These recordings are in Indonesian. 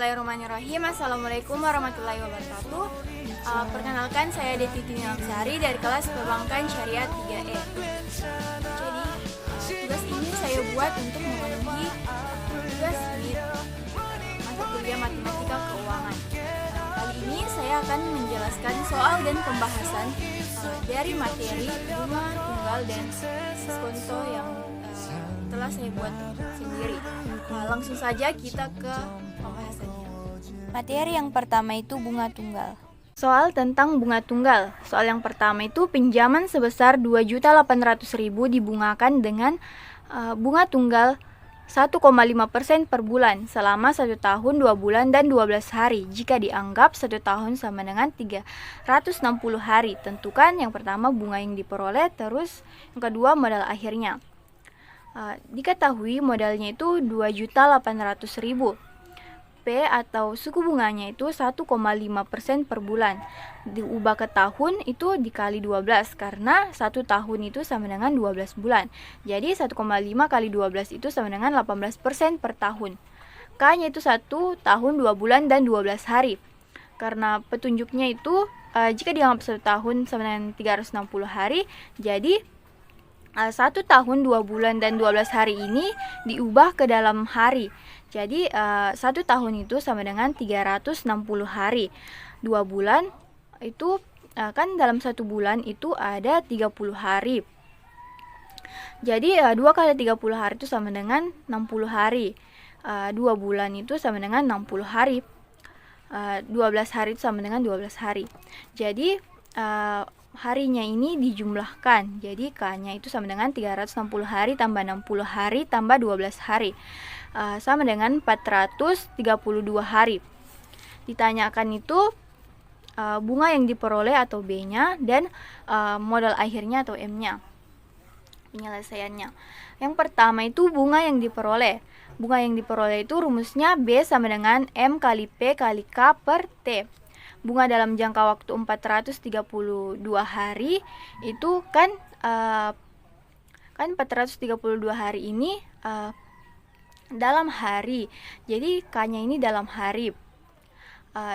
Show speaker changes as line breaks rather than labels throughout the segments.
Bismillahirrahmanirrahim. Assalamualaikum warahmatullahi wabarakatuh. Perkenalkan, saya Deti Tinamsari dari kelas Perbankan Syariah 3E. Jadi, tugas ini saya buat untuk memenuhi tugas di mata kuliah Matematika Keuangan. Kali ini saya akan menjelaskan soal dan pembahasan dari materi bunga tunggal dan diskonto yang telah saya buat sendiri. Langsung saja kita ke pembahasannya. Materi yang pertama itu bunga tunggal. Soal tentang bunga tunggal. Soal yang pertama itu pinjaman sebesar 2.800.000 dibungakan dengan bunga tunggal 1,5% per bulan selama 1 tahun 2 bulan dan 12 hari jika dianggap 1 tahun sama dengan 360 hari. Tentukan yang pertama bunga yang diperoleh, terus yang kedua modal akhirnya. Diketahui modalnya itu 2.800.000. P atau suku bunganya itu 1,5% per bulan. Diubah ke tahun itu dikali 12 karena 1 tahun itu sama dengan 12 bulan. Jadi 1,5 kali 12 itu sama dengan 18% per tahun. K-nya itu 1 tahun 2 bulan dan 12 hari. Karena petunjuknya itu jika dianggap 1 tahun sama dengan 360 hari, jadi 1 tahun 2 bulan dan 12 hari ini diubah ke dalam hari. Jadi 1 tahun itu sama dengan 360 hari. 2 bulan itu kan dalam 1 bulan itu ada 30 hari. Jadi 2 kali 30 hari itu sama dengan 60 hari. 2 bulan itu sama dengan 60 hari. 12 hari itu sama dengan 12 hari. Jadi harinya ini dijumlahkan. Jadi K-nya itu sama dengan 360 hari tambah 60 hari tambah 12 hari. Sama dengan 432 hari. Ditanyakan itu bunga yang diperoleh atau B-nya dan modal akhirnya atau M-nya. Penyelesaiannya. Yang pertama itu bunga yang diperoleh. Bunga yang diperoleh itu rumusnya B sama dengan M kali P kali K per T. Bunga dalam jangka waktu 432 hari itu kan 432 hari ini dalam hari. Jadi K-nya ini dalam hari.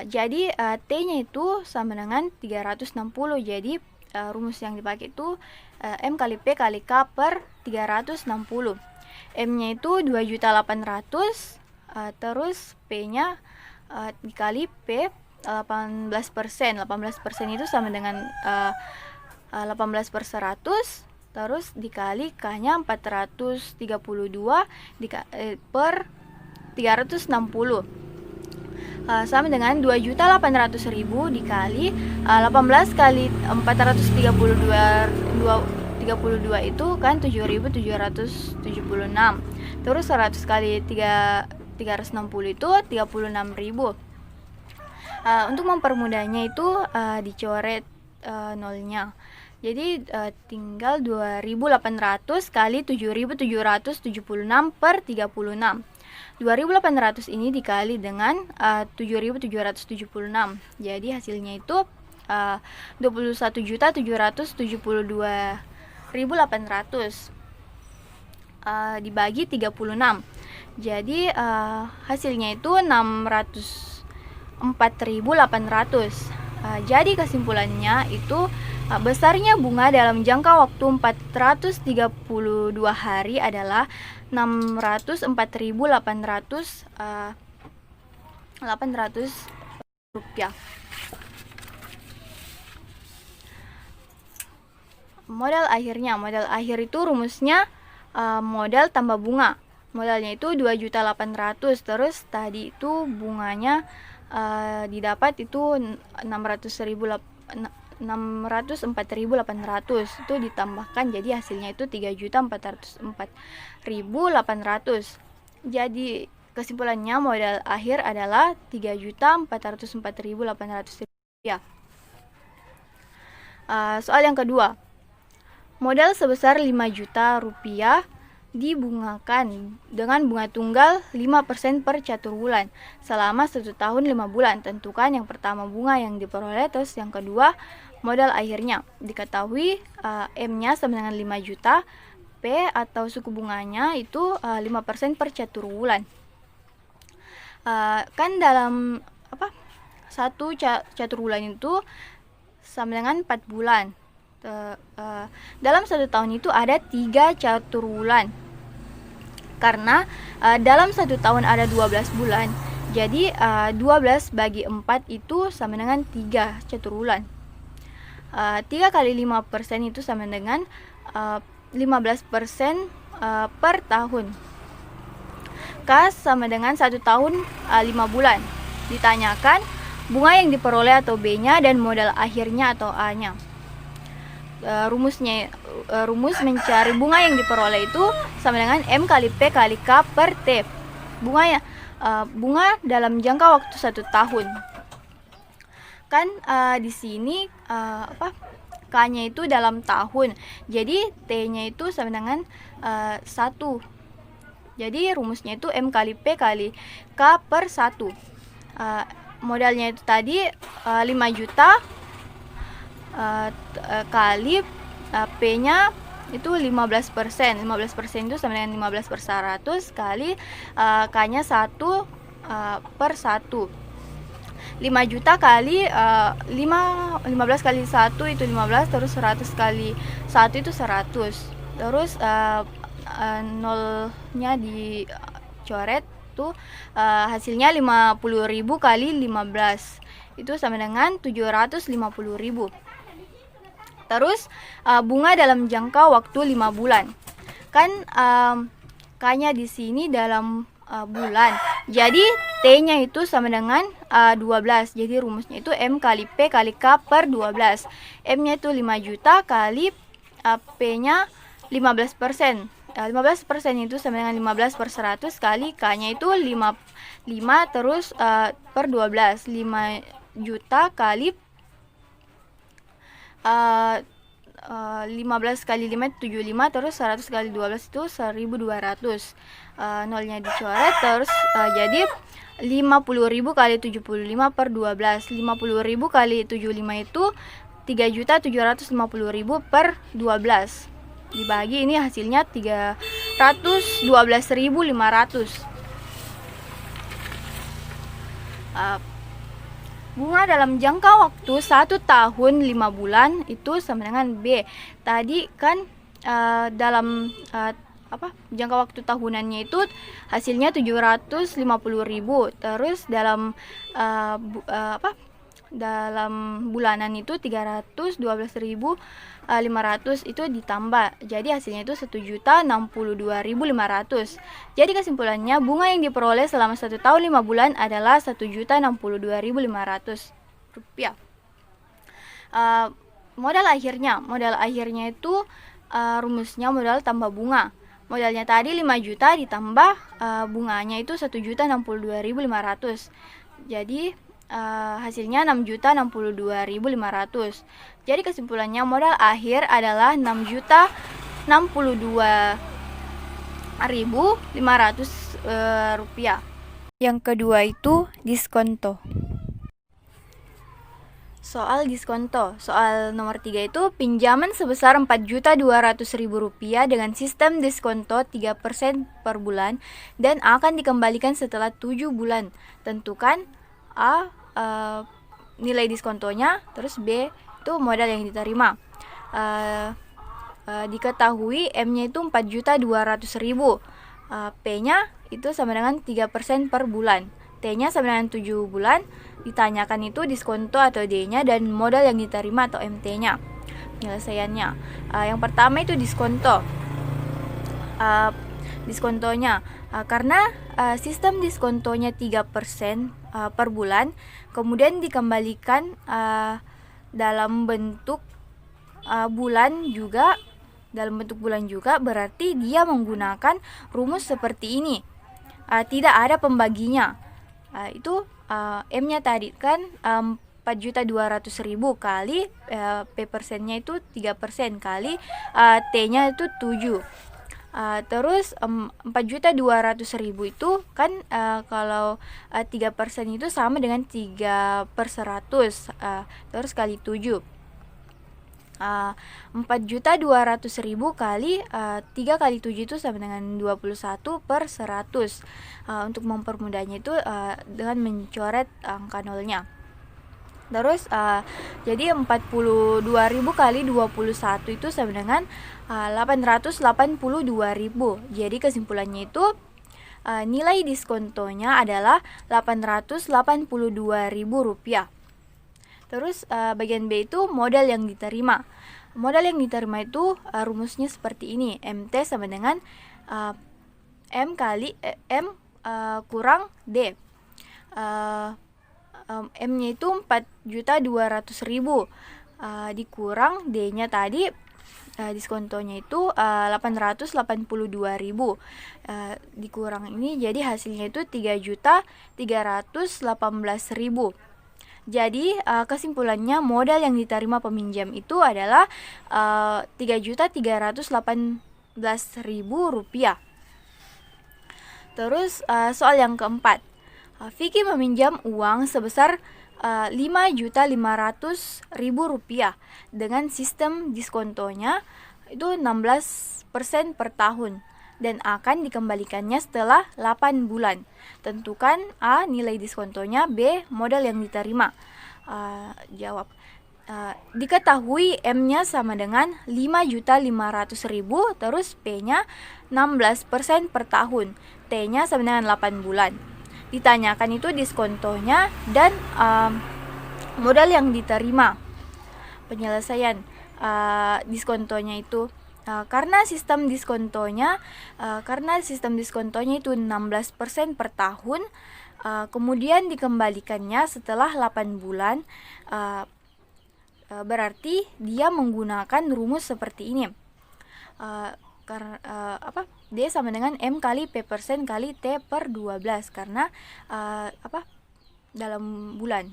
Jadi T-nya itu sama dengan 360. Jadi rumus yang dipakai itu M kali P kali K per 360. M-nya itu 2.800.000, terus P-nya dikali P 18%. 18% itu sama dengan 18 per 100, terus dikali K-nya 432 per 360. Sama dengan 2.800.000 dikali 18 kali 432 itu kan 7.776. Terus 100 kali 360 itu 36.000. Untuk mempermudahnya itu dicoret nolnya. Jadi tinggal 2.800 kali 7.776 per 36. 2.800 ini dikali dengan 7.776. Jadi hasilnya itu 21.772.800 dibagi 36. Jadi hasilnya itu 604.800. Jadi kesimpulannya itu besarnya bunga dalam jangka waktu 432 hari adalah 604.800 rupiah. Modal akhir itu rumusnya modal tambah bunga. Modalnya itu 2.800.000, terus tadi itu bunganya didapat itu 604.800 itu ditambahkan, jadi hasilnya itu 3.404.800. Jadi kesimpulannya modal akhir adalah 3.404.800 rupiah. Soal yang kedua, modal sebesar 5 juta rupiah dibungakan dengan bunga tunggal 5% per catur bulan selama 1 tahun 5 bulan. Tentukan yang pertama bunga yang diperoleh, terus yang kedua modal akhirnya. Diketahui M-nya sama dengan 5 juta, P atau suku bunganya itu 5% per catur bulan. Kan dalam satu catur bulan itu sama dengan 4 bulan. Dalam 1 tahun itu ada 3 catur bulan. Karena dalam 1 tahun ada 12 bulan. Jadi 12 bagi 4 itu sama dengan 3 catur bulan. 3 kali 5% itu sama dengan 15% per tahun. Kas sama dengan 1 tahun 5 bulan. Ditanyakan bunga yang diperoleh atau B-nya dan modal akhirnya atau A-nya. Rumus mencari bunga yang diperoleh itu sama dengan M kali P kali K per T. Bunga dalam jangka waktu 1 tahun. Kan di sini K-nya itu dalam tahun. Jadi T-nya itu sama dengan 1. Jadi rumusnya itu M kali P kali K per 1. Modalnya itu tadi 5 juta kali P-nya itu 15%. 15% itu sama dengan 15 per 100 kali K-nya 1 per 1. 5 juta kali 15 kali 1 itu 15, terus 100 kali 1 itu 100. Terus nolnya dicoret tuh, hasilnya 50.000 kali 15 itu sama dengan 750.000. Terus bunga dalam jangka waktu 5 bulan. Kan K-nya di sini dalam bulan. Jadi T-nya itu sama dengan 12. Jadi rumusnya itu M kali P kali K per 12. M-nya itu 5 juta kali P-nya 15%. 15% itu sama dengan 15 per 100 kali K-nya itu 5 terus per 12. 5 juta kali 15 kali 5 itu 75, terus 100 kali 12 itu 1200. Nolnya dicoret, terus jadi 50.000 kali 75 per 12. 50.000 kali 75 itu 3.750.000 per 12. Dibagi ini hasilnya 312.500. Bunga dalam jangka waktu 1 tahun 5 bulan itu sama dengan B. Tadi kan dalam jangka waktu tahunannya itu hasilnya 750.000. Terus dalam dalam bulanan itu 312.500 itu ditambah. Jadi hasilnya itu 1.062.500. Jadi kesimpulannya bunga yang diperoleh selama 1 tahun 5 bulan adalah 1.062.500 rupiah. Modal akhirnya itu rumusnya modal tambah bunga. Modalnya tadi 5 juta ditambah bunganya itu 1.062.500. Jadi hasilnya 6.062.500. Jadi kesimpulannya modal akhir adalah 6.062.500 rupiah. Yang kedua itu diskonto. Soal diskonto. Soal nomor 3 itu pinjaman sebesar 4.200.000 rupiah dengan sistem diskonto 3% per bulan dan akan dikembalikan setelah 7 bulan. Tentukan A nilai diskontonya, terus B itu modal yang diterima. Diketahui M-nya itu 4.200.000. P-nya itu sama dengan 3% per bulan. T-nya sama dengan 7 bulan. Ditanyakan itu diskonto atau D-nya dan modal yang diterima atau MT-nya. Penyelesaiannya. Yang pertama itu diskonto. Diskontonya karena sistem diskontonya 3% per bulan, kemudian dikembalikan dalam bentuk bulan juga, berarti dia menggunakan rumus seperti ini. Tidak ada pembaginya. Itu M-nya tadi kan 4.200.000 kali P persennya itu 3% kali T-nya itu 7. Terus 4.200.000 itu kan kalau 3% itu sama dengan 3 per 100, terus kali 7. 4.200.000 kali 3 kali 7 itu sama dengan 21/100. Untuk mempermudahnya itu dengan mencoret angka nolnya. Terus jadi 42.000 kali 21 itu sama dengan 882.000. Jadi kesimpulannya itu nilai diskontonya adalah Rp882.000. Terus bagian B itu modal yang diterima. Modal yang diterima itu rumusnya seperti ini. MT sama dengan M kali M kurang D. M-nya itu 4.200.000 dikurang D-nya tadi diskontonya itu 882.000 dikurang ini, jadi hasilnya itu 3.318.000. Jadi kesimpulannya modal yang diterima peminjam itu adalah Rp3.318.000. Terus soal yang keempat, Vicky meminjam uang sebesar Rp5.500.000 dengan sistem diskontonya itu 16% per tahun dan akan dikembalikannya setelah 8 bulan. Tentukan A. Nilai diskontonya, B. Modal yang diterima. Jawab. Diketahui M-nya sama dengan 5.500.000, terus P-nya 16% per tahun, T-nya sama dengan 8 bulan. Ditanyakan itu diskontonya dan modal yang diterima. Penyelesaian diskontonya itu karena sistem diskontonya itu 16% per tahun, kemudian dikembalikannya setelah 8 bulan, berarti dia menggunakan rumus seperti ini. D sama dengan M kali P persen kali T per 12 karena dalam bulan.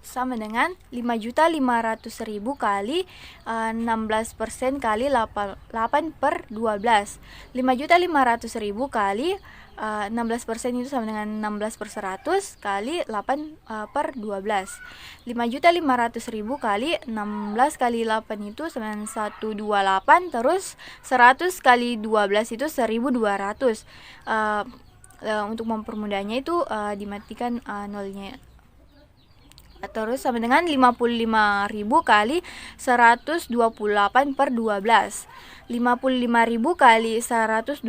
Sama dengan 5.500.000 kali 16% kali 8 per 12. 5.500.000 kali 16% itu sama dengan 16/100 kali 8 per 12. 5.500.000 kali 16 kali 8 itu sama dengan 128, terus 100 kali 12 itu 1.200. Untuk mempermudahnya itu dimatikan nolnya. Terus sama dengan 55.000 kali 128 per 12. 55.000 kali 112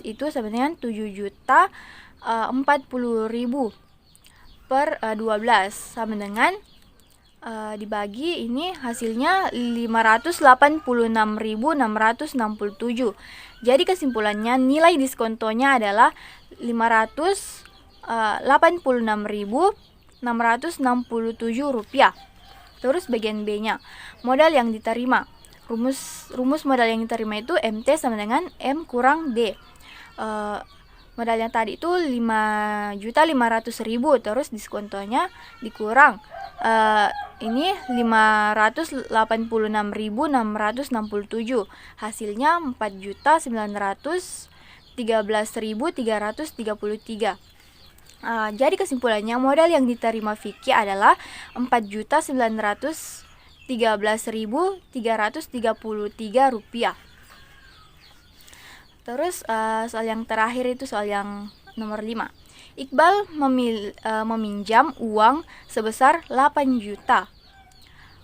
itu sama dengan 7.040.000 per 12, sama dengan dibagi ini hasilnya 586.667. Jadi kesimpulannya nilai diskontonya adalah 586.667 rupiah. Terus bagian B-nya, modal yang diterima. Rumus modal yang diterima itu MT sama dengan M kurang D. Modalnya tadi itu 5.500.000, terus diskontonya dikurang ini 586.667, hasilnya 4.913.333. Jadi kesimpulannya modal yang diterima Vicky adalah 4.913.333 rupiah. Terus soal yang terakhir itu soal yang nomor 5. Iqbal meminjam uang sebesar 8 juta.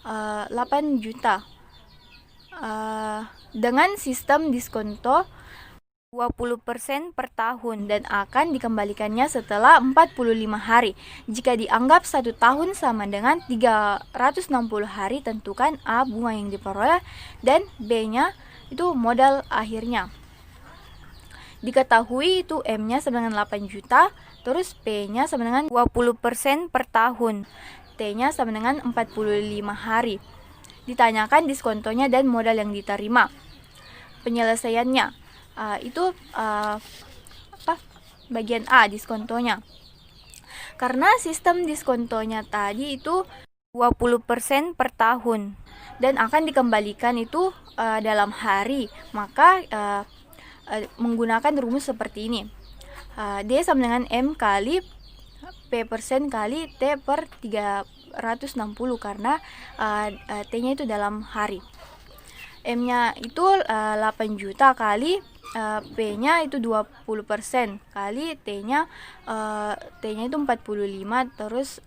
8 juta dengan sistem diskonto 20% per tahun dan akan dikembalikannya setelah 45 hari. Jika dianggap 1 tahun sama dengan 360 hari, tentukan A. bunga yang diperoleh dan B-nya itu modal akhirnya. Diketahui itu M-nya sama dengan 8 juta, terus P-nya sama dengan 20% per tahun, T-nya sama dengan 45 hari. Ditanyakan diskontonya dan modal yang diterima. Penyelesaiannya bagian A, diskontonya. Karena sistem diskontonya tadi itu 20% per tahun dan akan dikembalikan itu dalam hari, maka menggunakan rumus seperti ini. D sama dengan M kali P% kali T per 360 karena T-nya itu dalam hari. M-nya itu 8 juta kali P-nya itu 20% kali T-nya itu 45 terus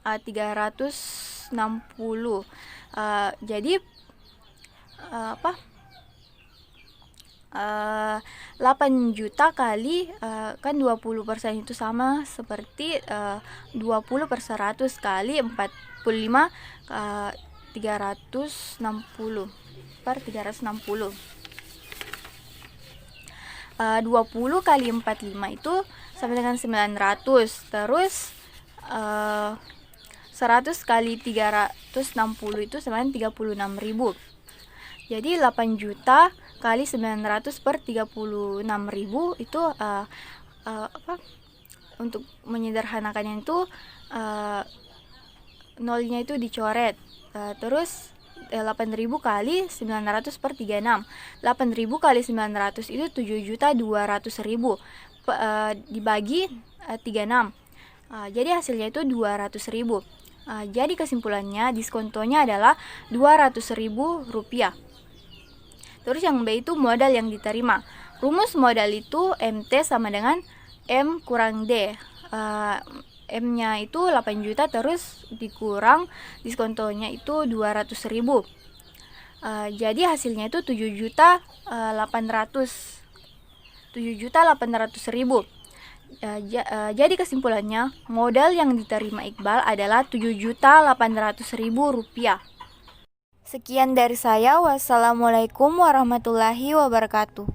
360. Jadi 8 juta kali kan 20% itu sama seperti 20 per 100 kali 45 360 per 360. 20 kali 45 itu sama dengan 900. Terus 100 kali 360 itu sama dengan 36.000. Jadi 8 juta kali 900 per 36.000 itu untuk menyederhanakannya itu nolnya itu dicoret. Terus 8.000 kali 900 per 36. 8.000 kali 900 itu 7.200.000 dibagi 36. Jadi hasilnya itu 200.000. Jadi kesimpulannya diskontonya adalah 200.000 rupiah. Terus yang B itu modal yang diterima. Rumus modal itu MT sama dengan M kurang D. M-nya itu 8 juta terus dikurang diskontonya itu 200.000. Jadi hasilnya itu 7.800.000. Jadi kesimpulannya modal yang diterima Iqbal adalah 7.800.000 rupiah. Sekian dari saya. Wassalamualaikum warahmatullahi wabarakatuh.